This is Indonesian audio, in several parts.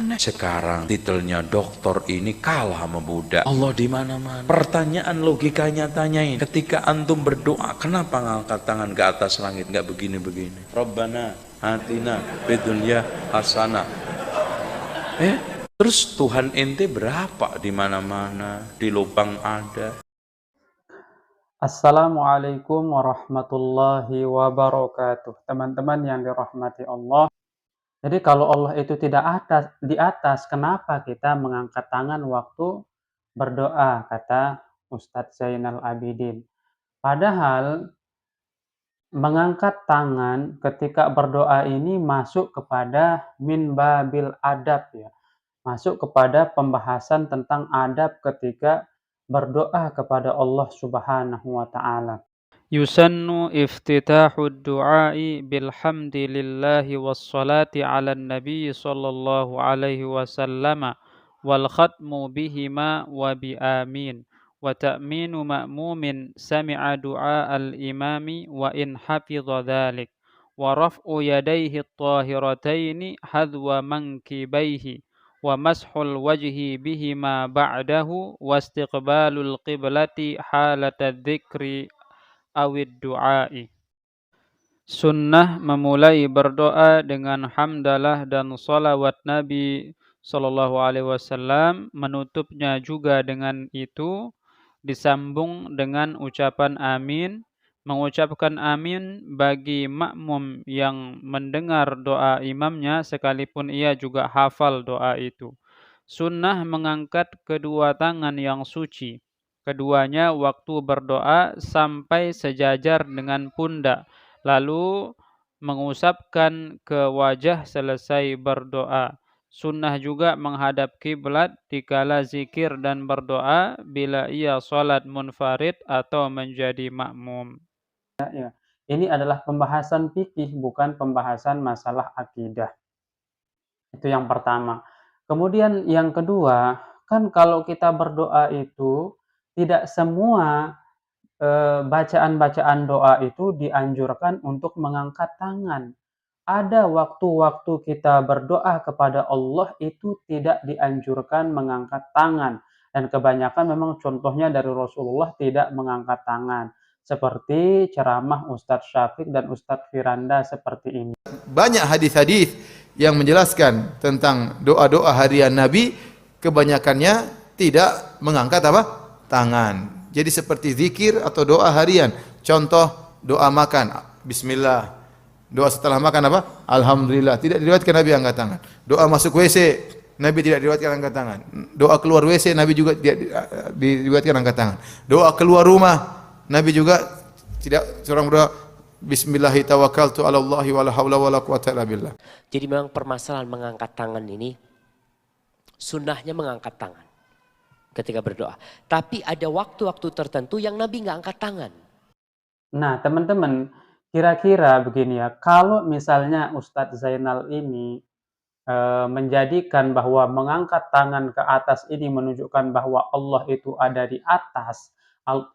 aneh. Sekarang titelnya doktor ini kalah sama Buddha. Allah di mana-mana. Pertanyaan logikanya tanyain. Ketika antum berdoa, kenapa ngangkat tangan ke atas langit nggak begini-begini? Rabbana atina fid dunya hasanah. Terus Tuhan ente berapa di mana-mana, di lubang ada. Assalamualaikum warahmatullahi wabarakatuh. Teman-teman yang dirahmati Allah. Jadi kalau Allah itu tidak di atas, kenapa kita mengangkat tangan waktu berdoa, kata Ustadz Zainal Abidin. Padahal mengangkat tangan ketika berdoa ini masuk kepada min babil adab ya. Masuk kepada pembahasan tentang adab ketika berdoa kepada Allah Subhanahu wa taala. Yusannu iftitahud du'ai bilhamdilillahi wassalati ala nabi sallallahu alaihi wasallam wal khatmu bihima wa bi amin wa ta'minu ma'mumin sami'a du'a al-imami wa in hafidha dhalik wa raf'u yadayhi at-tahirataini hadwa mankibaihi wa mashul wajhi bihima ba'dahu wa istiqbalul qiblati halata dzikri awid du'ai. Sunnah memulai berdoa dengan hamdalah dan salawat Nabi Sallallahu Alaihi Wasallam, menutupnya juga dengan itu, disambung dengan ucapan amin, mengucapkan amin bagi makmum yang mendengar doa imamnya sekalipun ia juga hafal doa itu. Sunnah mengangkat kedua tangan yang suci, keduanya waktu berdoa sampai sejajar dengan pundak, lalu mengusapkan ke wajah selesai berdoa. Sunnah juga menghadap kiblat dikala zikir dan berdoa bila ia salat munfarid atau menjadi makmum. Ya, ini adalah pembahasan fikih, bukan pembahasan masalah akidah. Itu yang pertama. Kemudian yang kedua, kan kalau kita berdoa itu tidak semua bacaan-bacaan doa itu dianjurkan untuk mengangkat tangan. Ada waktu-waktu kita berdoa kepada Allah itu tidak dianjurkan mengangkat tangan. Dan kebanyakan memang contohnya dari Rasulullah tidak mengangkat tangan. Seperti ceramah Ustadz Syafiq dan Ustadz Firanda seperti ini. Banyak hadis-hadis yang menjelaskan tentang doa-doa harian Nabi, kebanyakannya tidak mengangkat apa? Tangan. Jadi seperti zikir atau doa harian. Contoh doa makan, bismillah. Doa setelah makan apa? Alhamdulillah. Tidak diriwayatkan Nabi angkat tangan. Doa masuk WC, Nabi tidak diriwayatkan angkat tangan. Doa keluar WC, Nabi juga tidak diriwayatkan angkat tangan. Doa keluar rumah, Nabi juga tidak seorang berdoa bismillahi tawakkaltu ala Allahi wala haula wala quwata illa billah. Jadi memang permasalahan mengangkat tangan ini, sunnahnya mengangkat tangan ketika berdoa. Tapi ada waktu-waktu tertentu yang Nabi nggak angkat tangan. Nah teman-teman, kira-kira begini ya, kalau misalnya Ustadz Zainal ini menjadikan bahwa mengangkat tangan ke atas ini menunjukkan bahwa Allah itu ada di atas,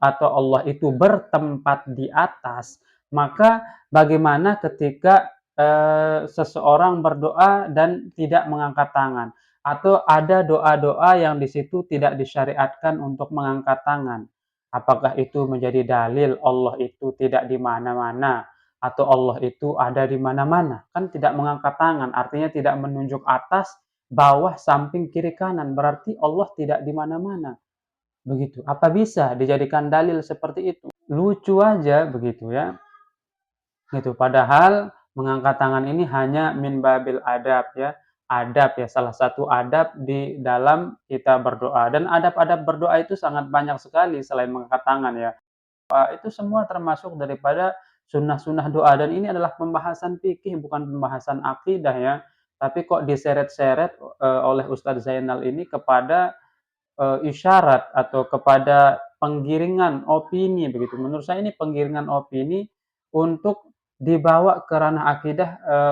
atau Allah itu bertempat di atas, maka bagaimana ketika seseorang berdoa dan tidak mengangkat tangan? Atau ada doa-doa yang di situ tidak disyariatkan untuk mengangkat tangan. Apakah itu menjadi dalil Allah itu tidak di mana-mana atau Allah itu ada di mana-mana? Kan tidak mengangkat tangan, artinya tidak menunjuk atas, bawah, samping, kiri, kanan. Berarti Allah tidak di mana-mana. Begitu. Apa bisa dijadikan dalil seperti itu? Lucu aja begitu ya. Gitu. Padahal mengangkat tangan ini hanya min babil adab ya. Adab ya, salah satu adab di dalam kita berdoa. Dan adab-adab berdoa itu sangat banyak sekali selain mengangkat tangan ya. Itu semua termasuk daripada sunnah-sunnah doa. Dan ini adalah pembahasan fikih, bukan pembahasan akidah ya. Tapi kok diseret-seret oleh Ustadz Zainal ini kepada isyarat atau kepada penggiringan opini begitu. Menurut saya ini penggiringan opini untuk dibawa ke ranah akidah,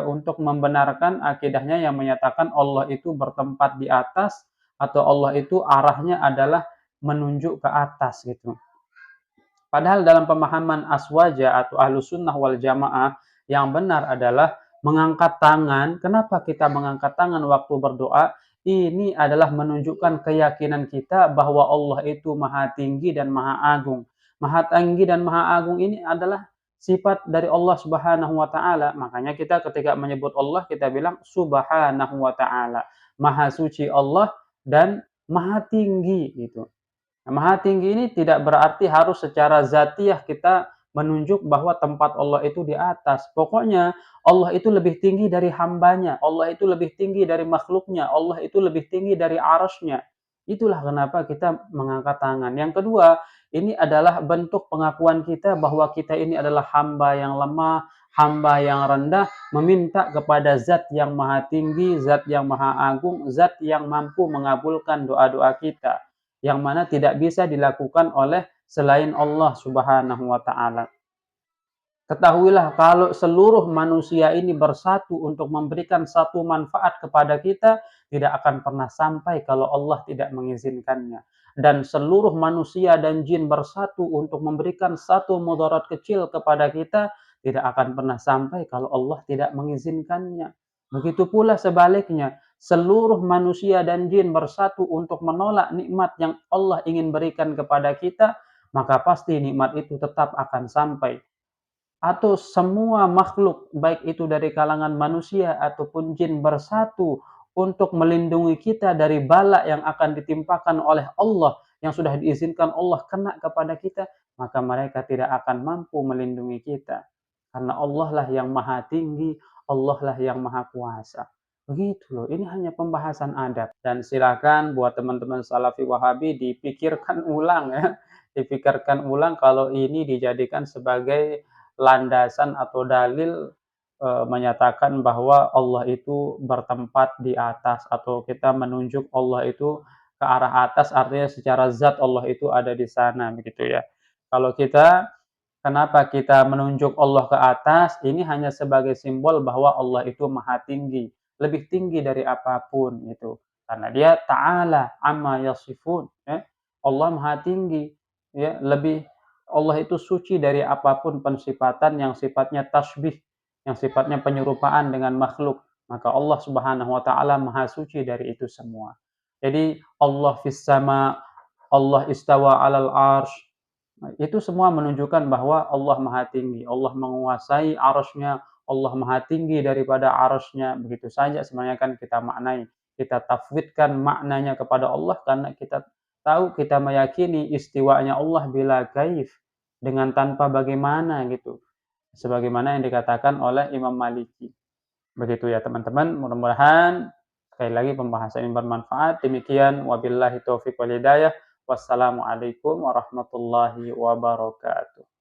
untuk membenarkan akidahnya yang menyatakan Allah itu bertempat di atas atau Allah itu arahnya adalah menunjuk ke atas gitu. Padahal dalam pemahaman aswaja atau ahlus sunnah wal jamaah yang benar adalah mengangkat tangan. Kenapa kita mengangkat tangan waktu berdoa? Ini adalah menunjukkan keyakinan kita bahwa Allah itu Maha Tinggi dan Maha Agung. Maha Tinggi dan Maha Agung ini adalah sifat dari Allah Subhanahu wa taala. Makanya kita ketika menyebut Allah kita bilang Subhanahu wa taala. Maha suci Allah dan Maha tinggi gitu. Nah, Maha tinggi ini tidak berarti harus secara zatiah kita menunjuk bahwa tempat Allah itu di atas. Pokoknya Allah itu lebih tinggi dari hambanya, Allah itu lebih tinggi dari makhluknya, Allah itu lebih tinggi dari arasnya. Itulah kenapa kita mengangkat tangan. Yang kedua, ini adalah bentuk pengakuan kita bahwa kita ini adalah hamba yang lemah, hamba yang rendah, meminta kepada zat yang maha tinggi, zat yang maha agung, zat yang mampu mengabulkan doa-doa kita yang mana tidak bisa dilakukan oleh selain Allah Subhanahu wa taala. Ketahuilah kalau seluruh manusia ini bersatu untuk memberikan satu manfaat kepada kita, tidak akan pernah sampai kalau Allah tidak mengizinkannya. Dan seluruh manusia dan jin bersatu untuk memberikan satu mudarat kecil kepada kita, tidak akan pernah sampai kalau Allah tidak mengizinkannya. Begitu pula sebaliknya, seluruh manusia dan jin bersatu untuk menolak nikmat yang Allah ingin berikan kepada kita, maka pasti nikmat itu tetap akan sampai. Atau semua makhluk, baik itu dari kalangan manusia ataupun jin bersatu untuk melindungi kita dari bala yang akan ditimpakan oleh Allah, yang sudah diizinkan Allah kena kepada kita, maka mereka tidak akan mampu melindungi kita. Karena Allah lah yang maha tinggi, Allah lah yang maha kuasa. Begitu loh, ini hanya pembahasan adab. Dan silakan buat teman-teman Salafi Wahabi dipikirkan ulang ya. Dipikirkan ulang kalau ini dijadikan sebagai landasan atau dalil menyatakan bahwa Allah itu bertempat di atas atau kita menunjuk Allah itu ke arah atas artinya secara zat Allah itu ada di sana begitu ya. Kalau kita kenapa kita menunjuk Allah ke atas? Ini hanya sebagai simbol bahwa Allah itu maha tinggi, lebih tinggi dari apapun itu. Karena dia ta'ala amma yasifun ya. Allah maha tinggi ya, lebih Allah itu suci dari apapun pensifatan yang sifatnya tasbih, yang sifatnya penyerupaan dengan makhluk. Maka Allah Subhanahu wa taala maha suci dari itu semua. Jadi Allah fis sama, Allah istawa 'alal arsy. Nah, itu semua menunjukkan bahwa Allah maha tinggi, Allah menguasai arasnya, Allah maha tinggi daripada arasnya. Begitu saja sebenarnya kan kita maknai. Kita tafwidkan maknanya kepada Allah karena kita tahu, kita meyakini istiwanya Allah bila kaif, dengan tanpa bagaimana gitu. Sebagaimana yang dikatakan oleh Imam Maliki. Begitu ya teman-teman, mudah-mudahan sekali lagi pembahasan ini bermanfaat. Demikian wabillahi taufiq wal hidayah. Wassalamualaikum warahmatullahi wabarakatuh.